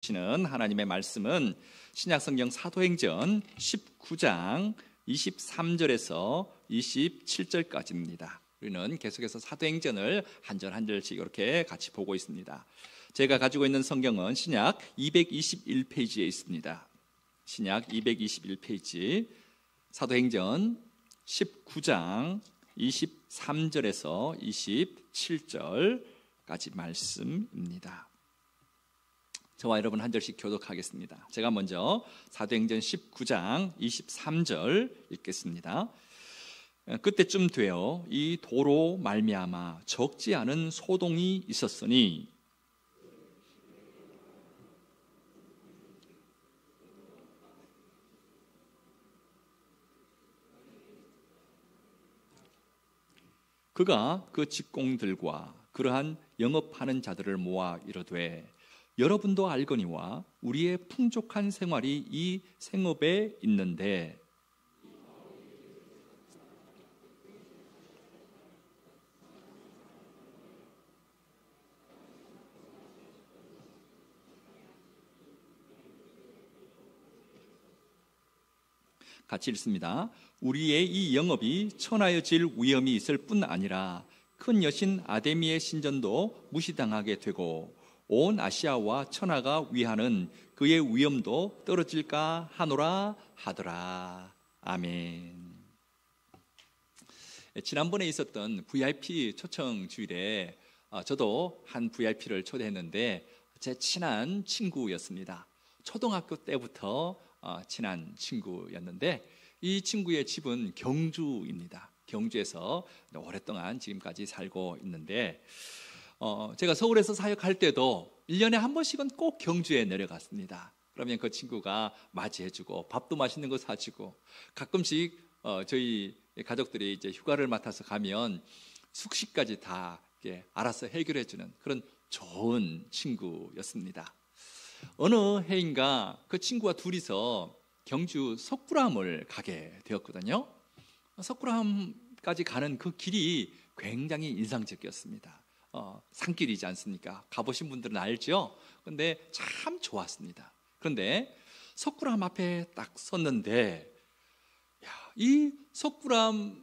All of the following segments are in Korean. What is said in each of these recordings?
주시는 하나님의 말씀은 신약성경 사도행전 19장 23절에서 27절까지입니다. 우리는 계속해서 사도행전을 한 절 한 절씩 이렇게 같이 보고 있습니다. 제가 가지고 있는 성경은 신약 221페이지에 있습니다. 신약 221페이지 사도행전 19장 23절에서 27절까지 말씀입니다. 저와 여러분 한 절씩 교독하겠습니다. 제가 먼저 사도행전 19장 23절 읽겠습니다. 그때쯤 되어 이 도로 말미암아 적지 않은 소동이 있었으니 그가 그 직공들과 그러한 영업하는 자들을 모아 이르되 여러분도 알거니와 우리의 풍족한 생활이 이 생업에 있는데 같이 읽습니다. 우리의 이 영업이 천하여질 위험이 있을 뿐 아니라 큰 여신 아데미의 신전도 무시당하게 되고 온 아시아와 천하가 위하는 그의 위엄도 떨어질까 하노라 하더라. 아멘. 지난번에 있었던 VIP 초청 주일에 저도 한 VIP를 초대했는데 제 친한 친구였습니다. 초등학교 때부터 친한 친구였는데 이 친구의 집은 경주입니다. 경주에서 오랫동안 지금까지 살고 있는데 제가 서울에서 사역할 때도 1년에 한 번씩은 꼭 경주에 내려갔습니다. 그러면 그 친구가 맞이해주고 밥도 맛있는 거 사주고 가끔씩 저희 가족들이 이제 휴가를 맡아서 가면 숙식까지 다 이렇게 알아서 해결해주는 그런 좋은 친구였습니다. 어느 해인가 그 친구와 둘이서 경주 석굴암을 가게 되었거든요. 석굴암까지 가는 그 길이 굉장히 인상적이었습니다. 산길이지 않습니까? 가보신 분들은 알죠? 근데 참 좋았습니다. 그런데 석굴암 앞에 딱 섰는데 이 석굴암에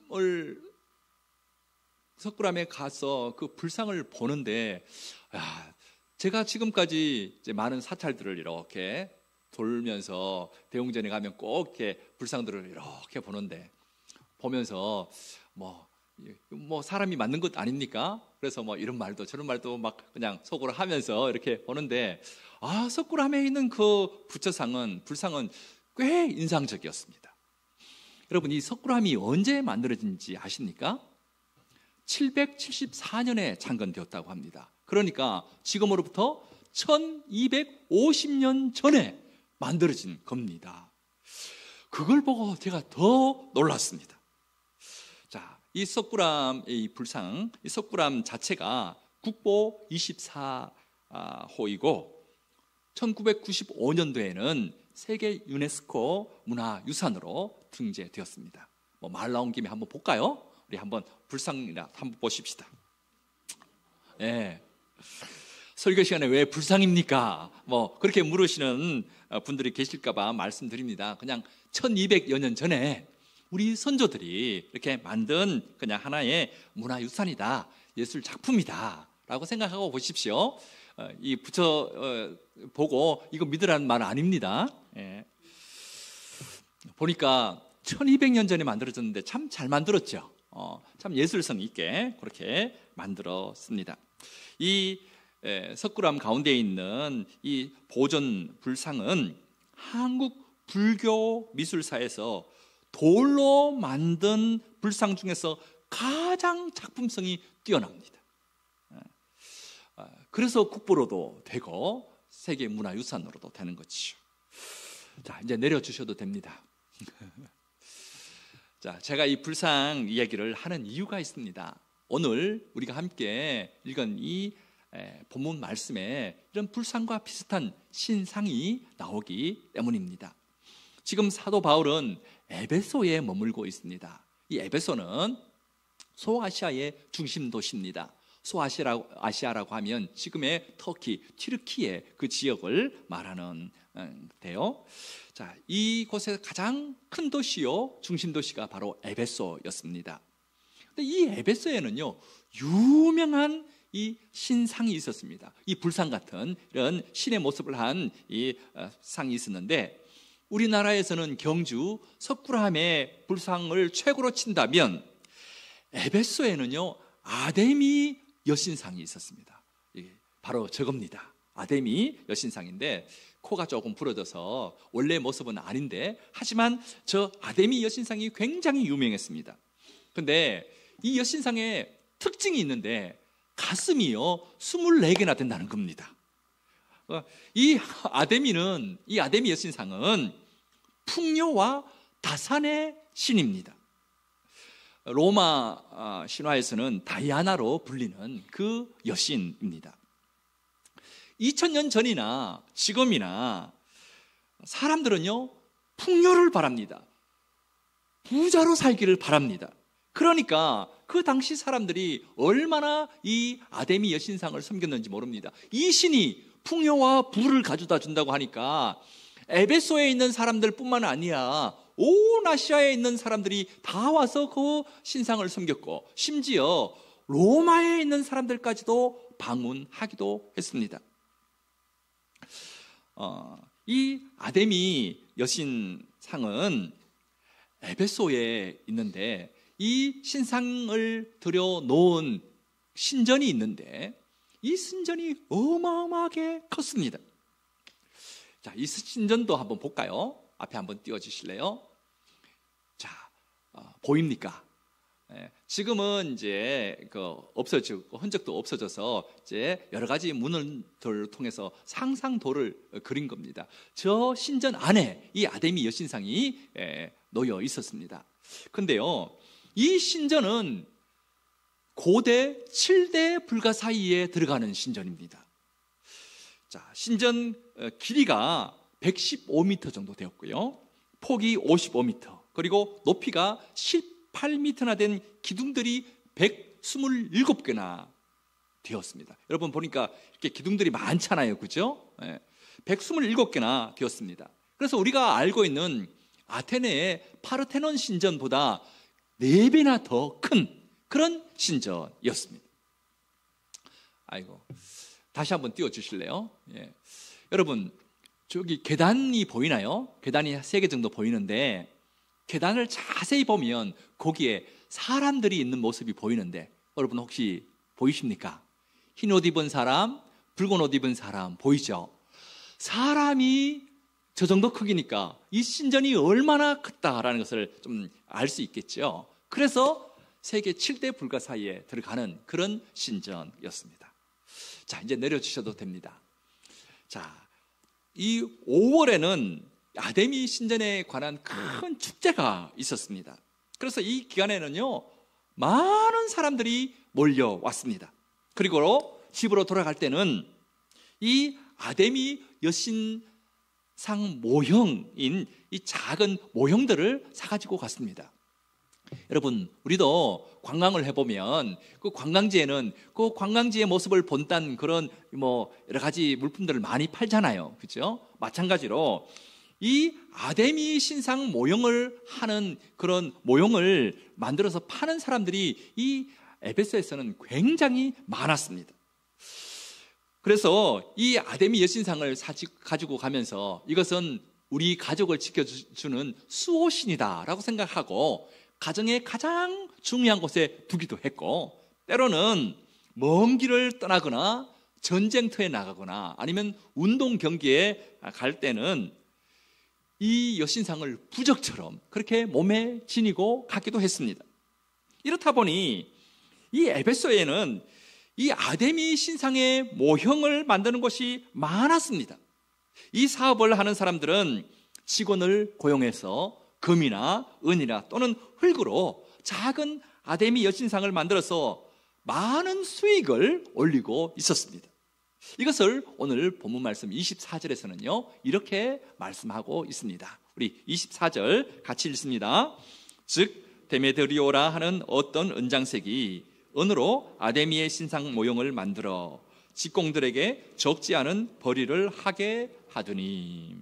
가서 그 불상을 보는데 제가 지금까지 이제 많은 사찰들을 이렇게 돌면서 대웅전에 가면 꼭 이렇게 불상들을 이렇게 보면서 뭐 사람이 맞는 것 아닙니까? 그래서 뭐 이런 말도 저런 말도 막 그냥 속으로 하면서 이렇게 보는데 석굴암에 있는 그 불상은 꽤 인상적이었습니다. 여러분 이 석굴암이 언제 만들어진지 아십니까? 774년에 창건되었다고 합니다. 그러니까 지금으로부터 1250년 전에 만들어진 겁니다. 그걸 보고 제가 더 놀랐습니다. 자, 이 석굴암의 불상, 이 석굴암 자체가 국보 24호이고 1995년도에는 세계 유네스코 문화유산으로 등재되었습니다. 말 나온 김에 한번 볼까요? 우리 한번 불상이나 한번 보십시다. 네. 설교 시간에 왜 불상입니까? 그렇게 물으시는 분들이 계실까봐 말씀드립니다. 그냥 1200여 년 전에 우리 선조들이 이렇게 만든 그냥 하나의 문화유산이다, 예술 작품이다 라고 생각하고 보십시오. 이 보고 이거 믿으라는 말 아닙니다. 예. 보니까 1200년 전에 만들어졌는데 참 잘 만들었죠. 참 예술성 있게 그렇게 만들었습니다. 이 석굴암 가운데 있는 이 보존 불상은 한국 불교 미술사에서 돌로 만든 불상 중에서 가장 작품성이 뛰어납니다. 그래서 국보로도 되고 세계 문화유산으로도 되는 거죠. 자, 이제 내려주셔도 됩니다. 자, 제가 이 불상 이야기를 하는 이유가 있습니다. 오늘 우리가 함께 읽은 이 본문 말씀에 이런 불상과 비슷한 신상이 나오기 때문입니다. 지금 사도 바울은 에베소에 머물고 있습니다. 이 에베소는 소아시아의 중심 도시입니다. 소아시아라고 하면 지금의 터키, 튀르키예 그 지역을 말하는 데요. 자, 이곳의 가장 큰 도시요, 중심 도시가 바로 에베소였습니다. 근데 이 에베소에는요, 유명한 이 신상이 있었습니다. 이 불상 같은 이런 신의 모습을 한 이 상이 있었는데, 우리나라에서는 경주 석굴암의 불상을 최고로 친다면 에베소에는요, 아데미 여신상이 있었습니다. 바로 저겁니다. 아데미 여신상인데 코가 조금 부러져서 원래 모습은 아닌데, 하지만 저 아데미 여신상이 굉장히 유명했습니다. 근데 이 여신상에 특징이 있는데 가슴이요 24개나 된다는 겁니다. 이 아데미 여신상은 풍요와 다산의 신입니다. 로마 신화에서는 다이아나로 불리는 그 여신입니다. 2000년 전이나 지금이나 사람들은요, 풍요를 바랍니다. 부자로 살기를 바랍니다. 그러니까 그 당시 사람들이 얼마나 이 아데미 여신상을 섬겼는지 모릅니다. 이 신이 풍요와 부를 가져다 준다고 하니까 에베소에 있는 사람들 뿐만 아니라 온 아시아에 있는 사람들이 다 와서 그 신상을 섬겼고, 심지어 로마에 있는 사람들까지도 방문하기도 했습니다. 이 아데미 여신상은 에베소에 있는데, 이 신상을 들여놓은 신전이 있는데 이 신전이 어마어마하게 컸습니다. 자, 이 신전도 한번 볼까요? 앞에 한번 띄워주실래요? 자, 보입니까? 지금은 이제 없어지고 흔적도 없어져서 이제 여러 가지 문을들을 통해서 상상도를 그린 겁니다. 저 신전 안에 이 아데미 여신상이 놓여 있었습니다. 근데요, 이 신전은 고대 7대 불가 사이에 들어가는 신전입니다. 자, 신전 길이가 115m 정도 되었고요, 폭이 55m, 그리고 높이가 18m나 된 기둥들이 127개나 되었습니다. 여러분 보니까 이렇게 기둥들이 많잖아요, 그죠? 127개나 되었습니다. 그래서 우리가 알고 있는 아테네의 파르테논 신전보다 4배나 더 큰 그런 신전이었습니다. 아이고, 다시 한번 띄워주실래요? 예. 여러분, 저기 계단이 보이나요? 계단이 3개 정도 보이는데, 계단을 자세히 보면 거기에 사람들이 있는 모습이 보이는데, 여러분 혹시 보이십니까? 흰 옷 입은 사람, 붉은 옷 입은 사람 보이죠? 사람이 저 정도 크기니까 이 신전이 얼마나 컸다라는 것을 좀 알 수 있겠죠. 그래서 세계 7대 불가 사이에 들어가는 그런 신전이었습니다. 자, 이제 내려주셔도 됩니다. 자, 이 5월에는 아데미 신전에 관한 큰 축제가 있었습니다. 그래서 이 기간에는요, 많은 사람들이 몰려왔습니다. 그리고 집으로 돌아갈 때는 이 아데미 여신상 모형인 이 작은 모형들을 사가지고 갔습니다. 여러분, 우리도 관광을 해보면 그 관광지에는 그 관광지의 모습을 본딴 그런 여러 가지 물품들을 많이 팔잖아요, 그렇죠? 마찬가지로 이 아데미 신상 모형을 하는 그런 모형을 만들어서 파는 사람들이 이 에베소에서는 굉장히 많았습니다. 그래서 이 아데미 여신상을 가지고 가면서 이것은 우리 가족을 지켜주는 수호신이다라고 생각하고 가정의 가장 중요한 곳에 두기도 했고, 때로는 먼 길을 떠나거나 전쟁터에 나가거나 아니면 운동 경기에 갈 때는 이 여신상을 부적처럼 그렇게 몸에 지니고 가기도 했습니다. 이렇다 보니 이 에베소에는 이 아데미 신상의 모형을 만드는 곳이 많았습니다. 이 사업을 하는 사람들은 직원을 고용해서 금이나 은이나 또는 흙으로 작은 아데미 여신상을 만들어서 많은 수익을 올리고 있었습니다. 이것을 오늘 본문 말씀 24절에서는요 이렇게 말씀하고 있습니다. 우리 24절 같이 읽습니다. 즉 데메드리오라 하는 어떤 은장색이 은으로 아데미의 신상 모형을 만들어 직공들에게 적지 않은 벌이를 하게 하더니.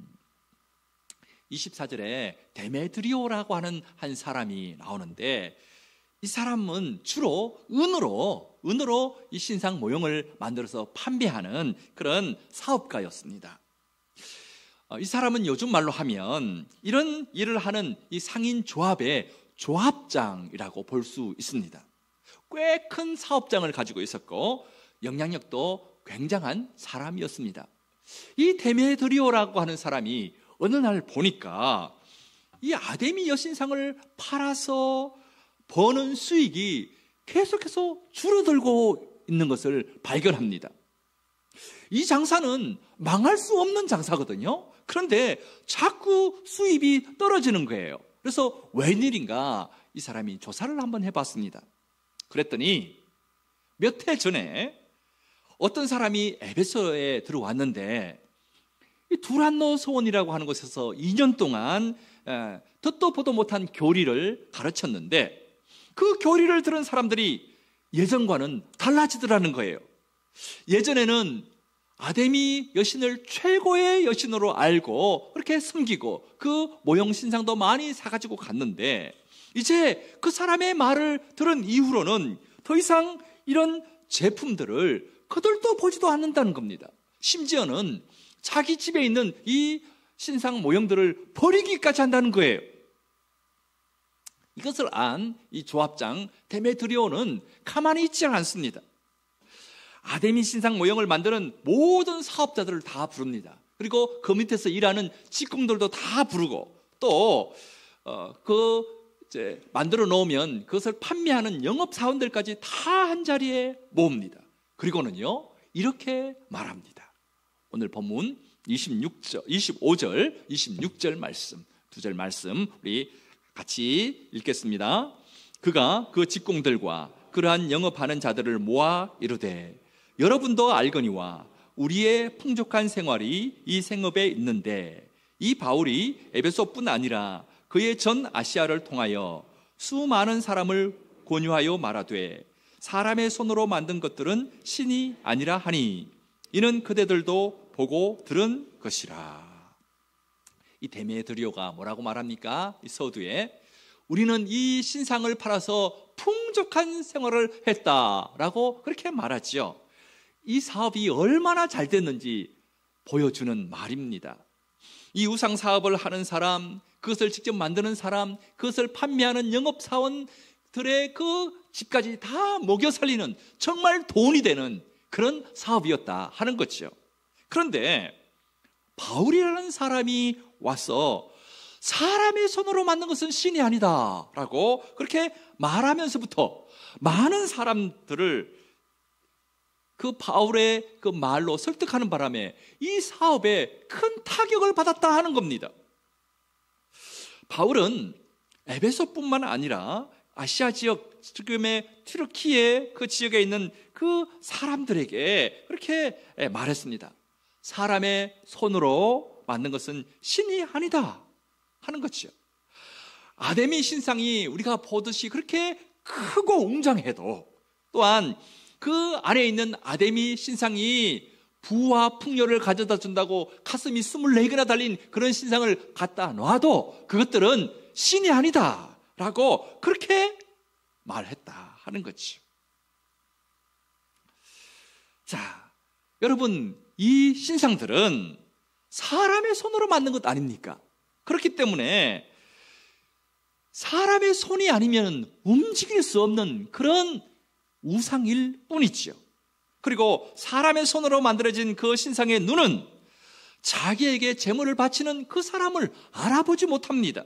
24절에 데메드리오라고 하는 한 사람이 나오는데, 이 사람은 주로 은으로 이 신상 모형을 만들어서 판매하는 그런 사업가였습니다. 이 사람은 요즘 말로 하면 이런 일을 하는 이 상인 조합의 조합장이라고 볼 수 있습니다. 꽤 큰 사업장을 가지고 있었고 영향력도 굉장한 사람이었습니다. 이 데메드리오라고 하는 사람이 어느 날 보니까 이 아데미 여신상을 팔아서 버는 수익이 계속해서 줄어들고 있는 것을 발견합니다. 이 장사는 망할 수 없는 장사거든요. 그런데 자꾸 수입이 떨어지는 거예요. 그래서 웬일인가 이 사람이 조사를 한번 해봤습니다. 그랬더니 몇 해 전에 어떤 사람이 에베소에 들어왔는데, 이 두란노 소원이라고 하는 곳에서 2년 동안 듣도 보도 못한 교리를 가르쳤는데, 그 교리를 들은 사람들이 예전과는 달라지더라는 거예요. 예전에는 아데미 여신을 최고의 여신으로 알고 그렇게 섬기고 그 모형 신상도 많이 사가지고 갔는데, 이제 그 사람의 말을 들은 이후로는 더 이상 이런 제품들을 그들도 보지도 않는다는 겁니다. 심지어는 자기 집에 있는 이 신상 모형들을 버리기까지 한다는 거예요. 이것을 안 이 조합장 데메드리오는 가만히 있지 않습니다. 아데미 신상 모형을 만드는 모든 사업자들을 다 부릅니다. 그리고 그 밑에서 일하는 직공들도 다 부르고, 또 만들어 놓으면 그것을 판매하는 영업사원들까지 다 한 자리에 모읍니다. 그리고는요, 이렇게 말합니다. 오늘 본문 25절, 26절 말씀, 두 절 말씀 우리 같이 읽겠습니다. 그가 그 직공들과 그러한 영업하는 자들을 모아 이르되, 여러분도 알거니와 우리의 풍족한 생활이 이 생업에 있는데, 이 바울이 에베소뿐 아니라 그의 전 아시아를 통하여 수많은 사람을 권유하여 말하되, 사람의 손으로 만든 것들은 신이 아니라 하니 이는 그대들도 보고 들은 것이라. 이 데메드리오가 뭐라고 말합니까? 이 서두에 우리는 이 신상을 팔아서 풍족한 생활을 했다라고 그렇게 말하지요. 이 사업이 얼마나 잘 됐는지 보여주는 말입니다. 이 우상 사업을 하는 사람, 그것을 직접 만드는 사람, 그것을 판매하는 영업사원들의 그 집까지 다 먹여 살리는 정말 돈이 되는 그런 사업이었다 하는 거죠. 그런데 바울이라는 사람이 와서 사람의 손으로 만든 것은 신이 아니다 라고 그렇게 말하면서부터 많은 사람들을 그 바울의 그 말로 설득하는 바람에 이 사업에 큰 타격을 받았다 하는 겁니다. 바울은 에베소뿐만 아니라 아시아 지역, 지금의 튀르키예 그 지역에 있는 그 사람들에게 그렇게 말했습니다. 사람의 손으로 만든 것은 신이 아니다 하는 거죠. 아데미 신상이 우리가 보듯이 그렇게 크고 웅장해도, 또한 그 안에 있는 아데미 신상이 부와 풍요를 가져다 준다고 가슴이 24개나 달린 그런 신상을 갖다 놔도 그것들은 신이 아니다 라고 그렇게 말했다 하는 거죠. 자, 여러분, 이 신상들은 사람의 손으로 만든 것 아닙니까? 그렇기 때문에 사람의 손이 아니면 움직일 수 없는 그런 우상일 뿐이지요. 그리고 사람의 손으로 만들어진 그 신상의 눈은 자기에게 재물을 바치는 그 사람을 알아보지 못합니다.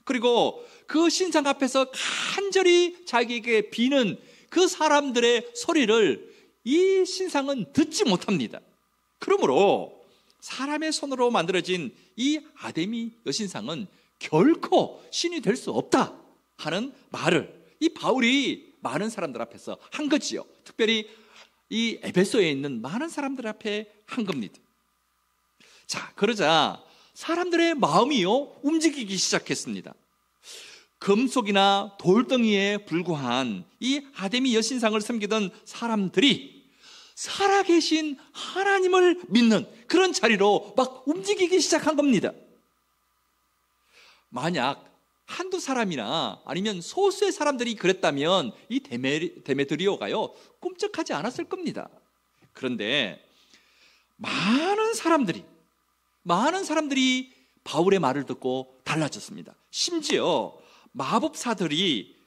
그리고 그 신상 앞에서 간절히 자기에게 비는 그 사람들의 소리를 이 신상은 듣지 못합니다. 그러므로 사람의 손으로 만들어진 이 아데미 여신상은 결코 신이 될 수 없다 하는 말을 이 바울이 많은 사람들 앞에서 한 거지요. 특별히 이 에베소에 있는 많은 사람들 앞에 한 겁니다. 자, 그러자 사람들의 마음이요 움직이기 시작했습니다. 금속이나 돌덩이에 불과한 이 아데미 여신상을 섬기던 사람들이 살아계신 하나님을 믿는 그런 자리로 막 움직이기 시작한 겁니다. 만약 한두 사람이나 아니면 소수의 사람들이 그랬다면 이 데메드리오가요 꿈쩍하지 않았을 겁니다. 그런데 많은 사람들이 바울의 말을 듣고 달라졌습니다. 심지어 마법사들이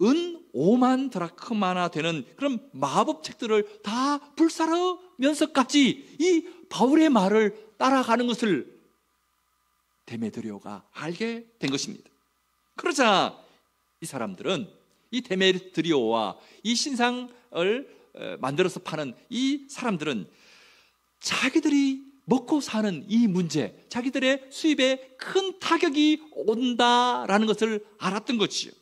은 5만 드라크마나 되는 그런 마법책들을 다 불사르면서까지 이 바울의 말을 따라가는 것을 데메드리오가 알게 된 것입니다. 그러자 이 사람들은 이 데메드리오와 이 신상을 만들어서 파는 이 사람들은 자기들이 먹고 사는 이 문제, 자기들의 수입에 큰 타격이 온다라는 것을 알았던 거지요.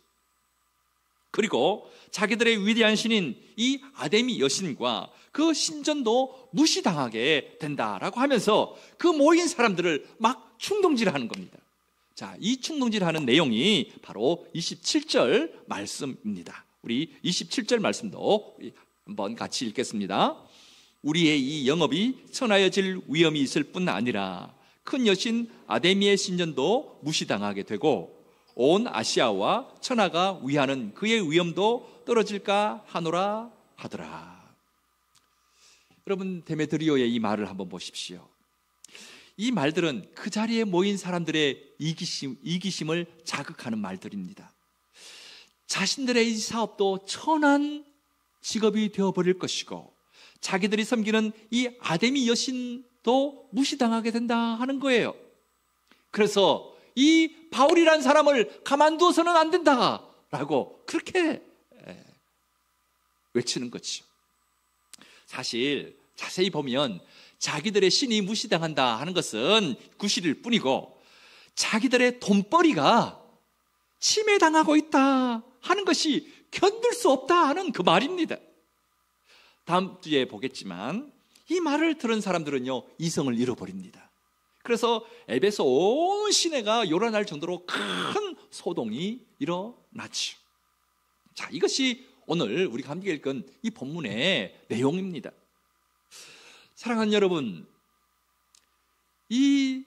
그리고 자기들의 위대한 신인 이 아데미 여신과 그 신전도 무시당하게 된다라고 하면서 그 모인 사람들을 막 충동질하는 겁니다. 자, 이 충동질하는 내용이 바로 27절 말씀입니다. 우리 27절 말씀도 한번 같이 읽겠습니다. 우리의 이 영업이 천하여질 위험이 있을 뿐 아니라 큰 여신 아데미의 신전도 무시당하게 되고 온 아시아와 천하가 위하는 그의 위엄도 떨어질까 하노라 하더라. 여러분, 데메드리오의 이 말을 한번 보십시오. 이 말들은 그 자리에 모인 사람들의 이기심을 자극하는 말들입니다. 자신들의 이 사업도 천한 직업이 되어버릴 것이고 자기들이 섬기는 이 아데미 여신도 무시당하게 된다 하는 거예요. 그래서 이 바울이란 사람을 가만두어서는 안 된다라고 그렇게 외치는 거죠. 사실 자세히 보면 자기들의 신이 무시당한다 하는 것은 구실일 뿐이고 자기들의 돈벌이가 침해당하고 있다 하는 것이 견딜 수 없다 하는 그 말입니다. 다음 주에 보겠지만 이 말을 들은 사람들은요 이성을 잃어버립니다. 그래서 에베소 온 시내가 요란할 정도로 큰 소동이 일어났죠. 자, 이것이 오늘 우리가 함께 읽은 이 본문의 내용입니다. 사랑하는 여러분, 이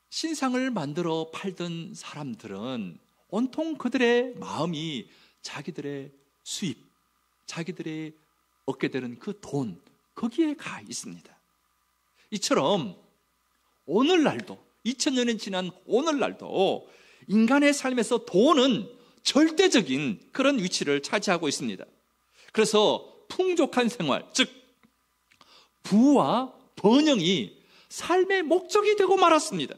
신상을 만들어 팔던 사람들은 온통 그들의 마음이 자기들의 수입, 자기들의 얻게 되는 그 돈, 거기에 가 있습니다. 이처럼 오늘날도 2000년이 지난 오늘날도 인간의 삶에서 돈은 절대적인 그런 위치를 차지하고 있습니다. 그래서 풍족한 생활, 즉 부와 번영이 삶의 목적이 되고 말았습니다.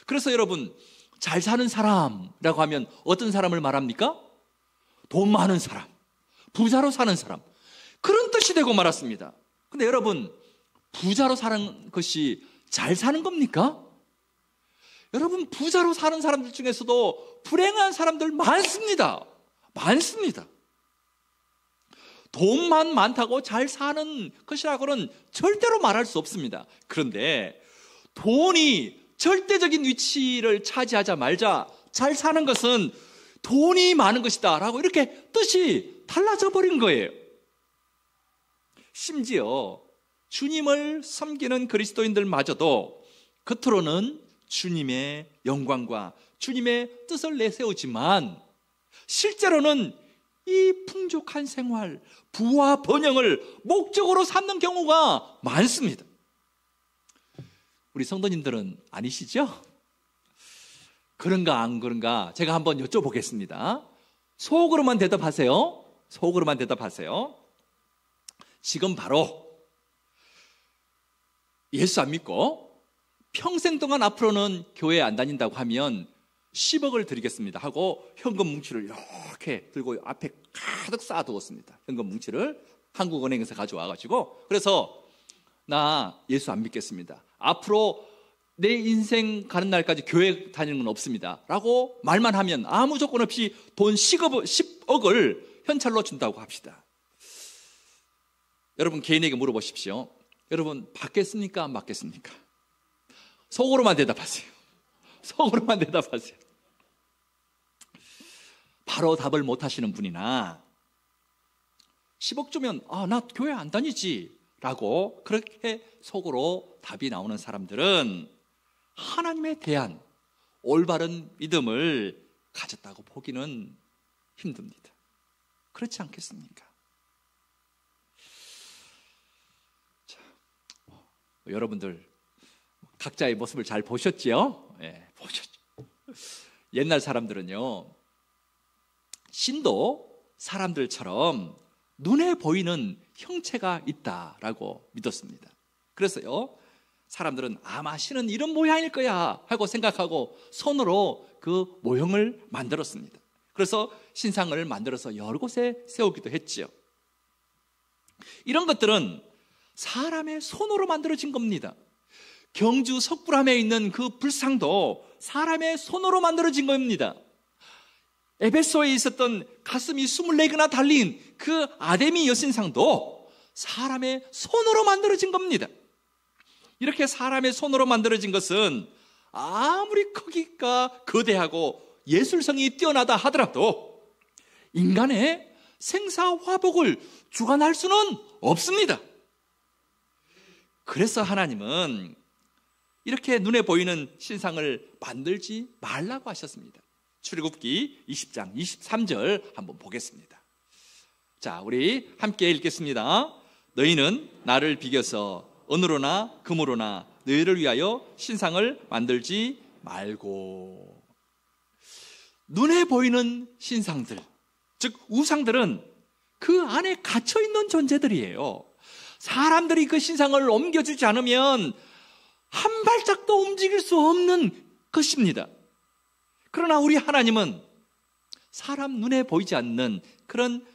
그래서 여러분, 잘 사는 사람이라고 하면 어떤 사람을 말합니까? 돈 많은 사람, 부자로 사는 사람, 그런 뜻이 되고 말았습니다. 근데 여러분, 부자로 사는 것이 잘 사는 겁니까? 여러분, 부자로 사는 사람들 중에서도 불행한 사람들 많습니다. 많습니다. 돈만 많다고 잘 사는 것이라고는 절대로 말할 수 없습니다. 그런데 돈이 절대적인 위치를 차지하자 말자 잘 사는 것은 돈이 많은 것이다 라고 이렇게 뜻이 달라져 버린 거예요. 심지어 주님을 섬기는 그리스도인들마저도 겉으로는 주님의 영광과 주님의 뜻을 내세우지만 실제로는 이 풍족한 생활, 부와 번영을 목적으로 삼는 경우가 많습니다. 우리 성도님들은 아니시죠? 그런가 안 그런가 제가 한번 여쭤보겠습니다. 속으로만 대답하세요. 속으로만 대답하세요. 지금 바로 예수 안 믿고 평생 동안 앞으로는 교회 안 다닌다고 하면 10억을 드리겠습니다 하고 현금 뭉치를 이렇게 들고 앞에 가득 쌓아두었습니다. 현금 뭉치를 한국은행에서 가져와가지고, 그래서 나 예수 안 믿겠습니다, 앞으로 내 인생 가는 날까지 교회 다니는 건 없습니다 라고 말만 하면 아무 조건 없이 돈 10억을 현찰로 준다고 합시다. 여러분 개인에게 물어보십시오. 여러분 받겠습니까 안 받겠습니까? 속으로만 대답하세요. 속으로만 대답하세요. 바로 답을 못 하시는 분이나 10억 주면 나 교회 안 다니지 라고 그렇게 속으로 답이 나오는 사람들은 하나님에 대한 올바른 믿음을 가졌다고 보기는 힘듭니다. 그렇지 않겠습니까? 자, 여러분들 각자의 모습을 잘 보셨죠? 네, 보셨죠? 옛날 사람들은요, 신도 사람들처럼 눈에 보이는 형체가 있다라고 믿었습니다. 그래서요, 사람들은 아마 신은 이런 모양일 거야 하고 생각하고 손으로 그 모형을 만들었습니다. 그래서 신상을 만들어서 여러 곳에 세우기도 했죠. 이런 것들은 사람의 손으로 만들어진 겁니다. 경주 석굴암에 있는 그 불상도 사람의 손으로 만들어진 겁니다. 에베소에 있었던 가슴이 24개나 달린 그 아데미 여신상도 사람의 손으로 만들어진 겁니다. 이렇게 사람의 손으로 만들어진 것은 아무리 크기가 거대하고 예술성이 뛰어나다 하더라도 인간의 생사화복을 주관할 수는 없습니다. 그래서 하나님은 이렇게 눈에 보이는 신상을 만들지 말라고 하셨습니다. 출애굽기 20장 23절 한번 보겠습니다. 자, 우리 함께 읽겠습니다. 너희는 나를 비겨서 은으로나 금으로나 너희를 위하여 신상을 만들지 말고. 눈에 보이는 신상들, 즉 우상들은 그 안에 갇혀있는 존재들이에요. 사람들이 그 신상을 옮겨주지 않으면 한 발짝도 움직일 수 없는 것입니다. 그러나 우리 하나님은 사람 눈에 보이지 않는 그런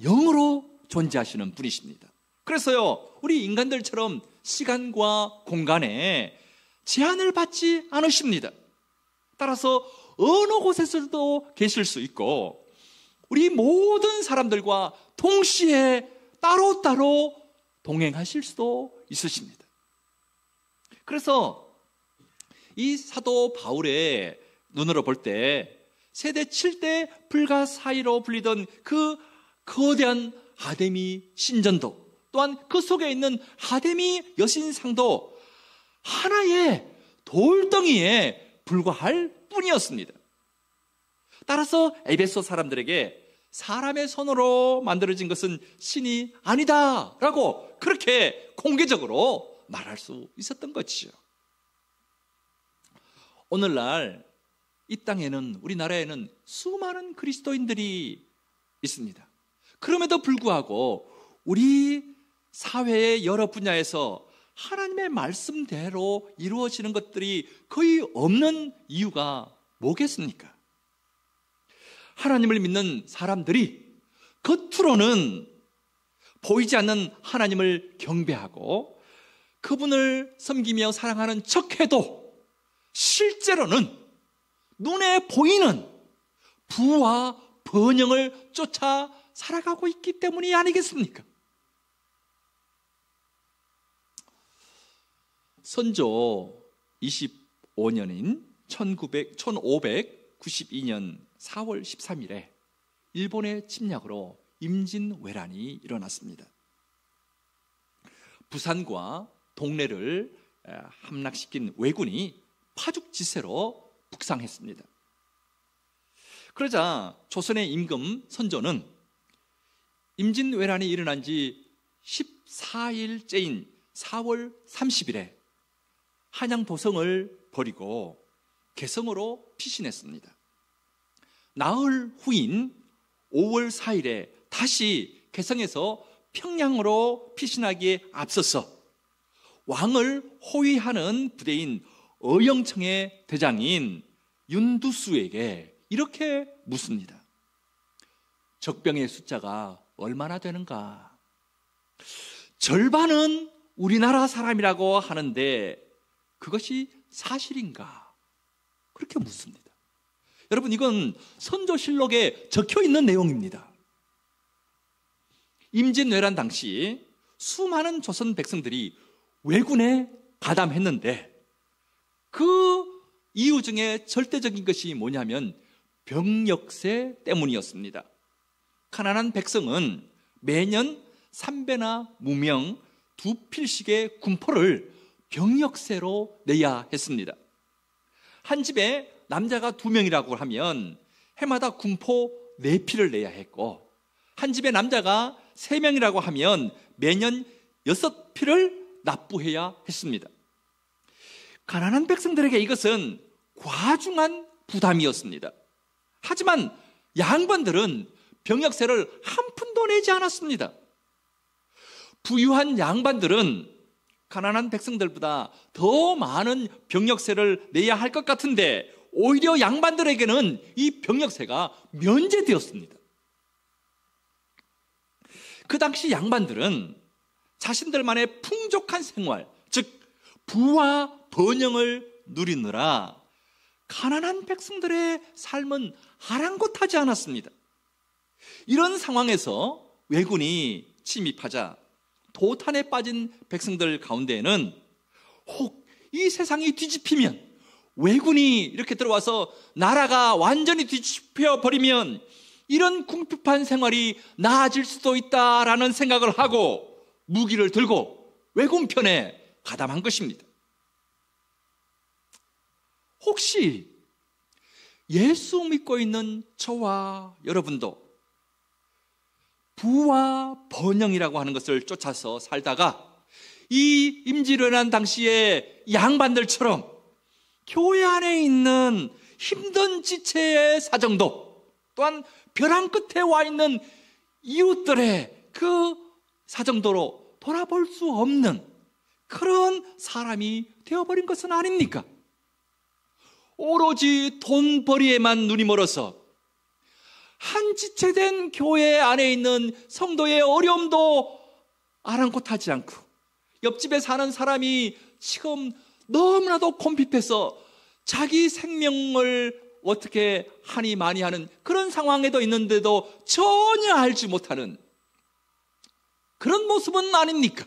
영으로 존재하시는 분이십니다. 그래서요, 우리 인간들처럼 시간과 공간에 제한을 받지 않으십니다. 따라서 어느 곳에서도 계실 수 있고 우리 모든 사람들과 동시에 따로따로 동행하실 수도 있으십니다. 그래서 이 사도 바울의 눈으로 볼 때 세대 7대 불가 사이로 불리던 그 거대한 아데미 신전도 또한 그 속에 있는 아데미 여신상도 하나의 돌덩이에 불과할 뿐이었습니다. 따라서 에베소 사람들에게 사람의 손으로 만들어진 것은 신이 아니다라고 그렇게 공개적으로 말할 수 있었던 것이죠. 오늘날 이 땅에는, 우리나라에는 수많은 그리스도인들이 있습니다. 그럼에도 불구하고 우리 사회의 여러 분야에서 하나님의 말씀대로 이루어지는 것들이 거의 없는 이유가 뭐겠습니까? 하나님을 믿는 사람들이 겉으로는 보이지 않는 하나님을 경배하고 그분을 섬기며 사랑하는 척해도 실제로는 눈에 보이는 부와 번영을 쫓아 살아가고 있기 때문이 아니겠습니까? 선조 25년인 1592년 4월 13일에 일본의 침략으로 임진왜란이 일어났습니다. 부산과 동래를 함락시킨 왜군이 파죽지세로 북상했습니다. 그러자 조선의 임금 선조는 임진왜란이 일어난 지 14일째인 4월 30일에 한양 도성을 버리고 개성으로 피신했습니다. 나흘 후인 5월 4일에 다시 개성에서 평양으로 피신하기에 앞서서 왕을 호위하는 부대인 어영청의 대장인 윤두수에게 이렇게 묻습니다. 적병의 숫자가 얼마나 되는가? 절반은 우리나라 사람이라고 하는데 그것이 사실인가? 그렇게 묻습니다. 여러분, 이건 선조실록에 적혀 있는 내용입니다. 임진왜란 당시 수많은 조선 백성들이 왜군에 가담했는데 그 이유 중에 절대적인 것이 뭐냐면 병역세 때문이었습니다. 가난한 백성은 매년 3배나 무명 2필씩의 군포를 병역세로 내야 했습니다. 한 집에 남자가 2명이라고 하면 해마다 군포 4필을 내야 했고, 한 집에 남자가 3명이라고 하면 매년 6필을 납부해야 했습니다. 가난한 백성들에게 이것은 과중한 부담이었습니다. 하지만 양반들은 병역세를 한 푼도 내지 않았습니다. 부유한 양반들은 가난한 백성들보다 더 많은 병역세를 내야 할 것 같은데 오히려 양반들에게는 이 병역세가 면제되었습니다. 그 당시 양반들은 자신들만의 풍족한 생활, 즉 부와 번영을 누리느라 가난한 백성들의 삶은 아랑곳하지 않았습니다. 이런 상황에서 왜군이 침입하자 도탄에 빠진 백성들 가운데에는 혹 이 세상이 뒤집히면, 왜군이 이렇게 들어와서 나라가 완전히 뒤집혀 버리면 이런 궁핍한 생활이 나아질 수도 있다라는 생각을 하고 무기를 들고 왜군 편에 가담한 것입니다. 혹시 예수 믿고 있는 저와 여러분도 부와 번영이라고 하는 것을 쫓아서 살다가 이 임진왜란 당시에 양반들처럼 교회 안에 있는 힘든 지체의 사정도, 또한 벼랑 끝에 와 있는 이웃들의 그 사정도로 돌아볼 수 없는 그런 사람이 되어버린 것은 아닙니까? 오로지 돈벌이에만 눈이 멀어서 한 지체된 교회 안에 있는 성도의 어려움도 아랑곳하지 않고, 옆집에 사는 사람이 지금 너무나도 곰핍해서 자기 생명을 어떻게 하니 많이 하는 그런 상황에도 있는데도 전혀 알지 못하는 그런 모습은 아닙니까?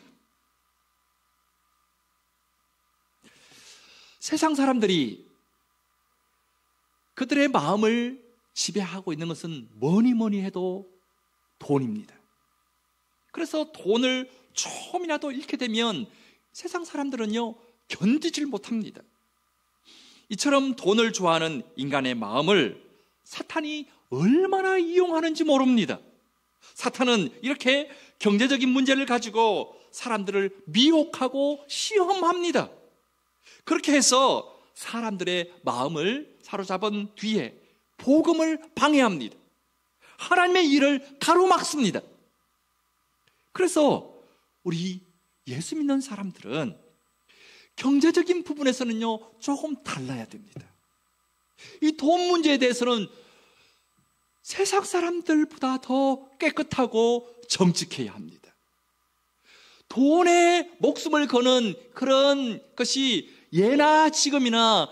세상 사람들이 그들의 마음을 지배하고 있는 것은 뭐니 해도 돈입니다. 그래서 돈을 조금이라도 잃게 되면 세상 사람들은요, 견디질 못합니다. 이처럼 돈을 좋아하는 인간의 마음을 사탄이 얼마나 이용하는지 모릅니다. 사탄은 이렇게 경제적인 문제를 가지고 사람들을 미혹하고 시험합니다. 그렇게 해서 사람들의 마음을 사로잡은 뒤에 복음을 방해합니다. 하나님의 일을 가로막습니다. 그래서 우리 예수 믿는 사람들은 경제적인 부분에서는요, 조금 달라야 됩니다. 이 돈 문제에 대해서는 세상 사람들보다 더 깨끗하고 정직해야 합니다. 돈에 목숨을 거는 그런 것이 예나 지금이나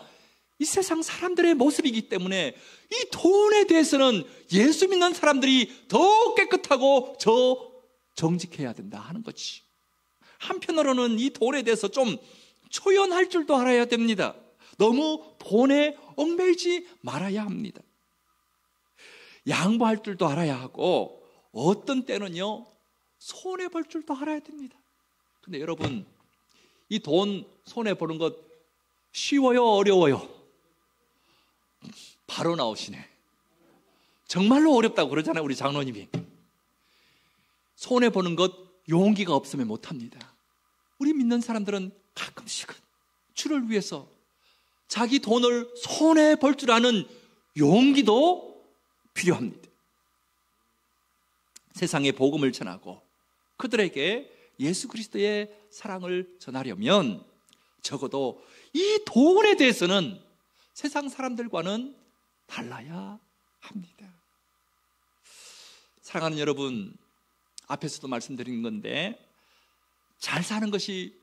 이 세상 사람들의 모습이기 때문에 이 돈에 대해서는 예수 믿는 사람들이 더 깨끗하고 더 정직해야 된다 하는 거지. 한편으로는 이 돈에 대해서 좀 초연할 줄도 알아야 됩니다. 너무 돈에 얽매이지 말아야 합니다. 양보할 줄도 알아야 하고, 어떤 때는요, 손해볼 줄도 알아야 됩니다. 근데 여러분, 이 돈 손해보는 것 쉬워요, 어려워요? 바로 나오시네. 정말로 어렵다고 그러잖아요, 우리 장로님이. 손해보는 것 용기가 없으면 못합니다. 우리 믿는 사람들은 가끔씩은 주를 위해서 자기 돈을 손해볼 줄 아는 용기도 필요합니다. 세상에 복음을 전하고 그들에게 예수 그리스도의 사랑을 전하려면 적어도 이 돈에 대해서는 세상 사람들과는 달라야 합니다. 사랑하는 여러분, 앞에서도 말씀드린 건데, 잘 사는 것이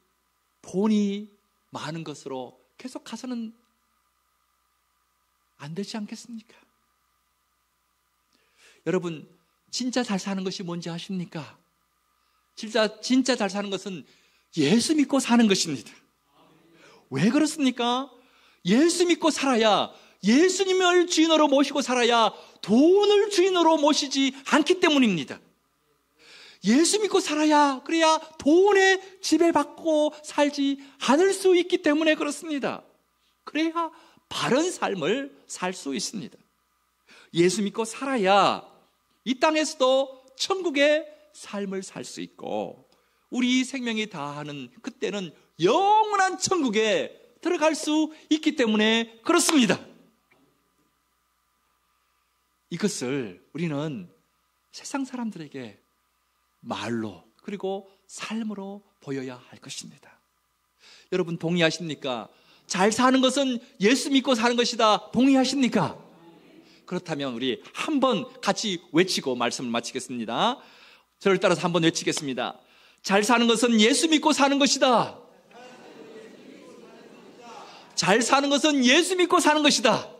돈이 많은 것으로 계속 가서는 안 되지 않겠습니까? 여러분, 진짜 잘 사는 것이 뭔지 아십니까? 진짜 잘 사는 것은 예수 믿고 사는 것입니다. 왜 그렇습니까? 예수 믿고 살아야 예수님을 주인으로 모시고 살아야 돈을 주인으로 모시지 않기 때문입니다. 예수 믿고 살아야, 그래야 돈에 지배받고 살지 않을 수 있기 때문에 그렇습니다. 그래야 바른 삶을 살 수 있습니다. 예수 믿고 살아야 이 땅에서도 천국의 삶을 살 수 있고, 우리 생명이 다하는 그때는 영원한 천국에 들어갈 수 있기 때문에 그렇습니다. 이것을 우리는 세상 사람들에게 말로, 그리고 삶으로 보여야 할 것입니다. 여러분 동의하십니까? 잘 사는 것은 예수 믿고 사는 것이다. 동의하십니까? 그렇다면 우리 한번 같이 외치고 말씀을 마치겠습니다. 저를 따라서 한번 외치겠습니다. 잘 사는 것은 예수 믿고 사는 것이다. 잘 사는 것은 예수 믿고 사는 것이다.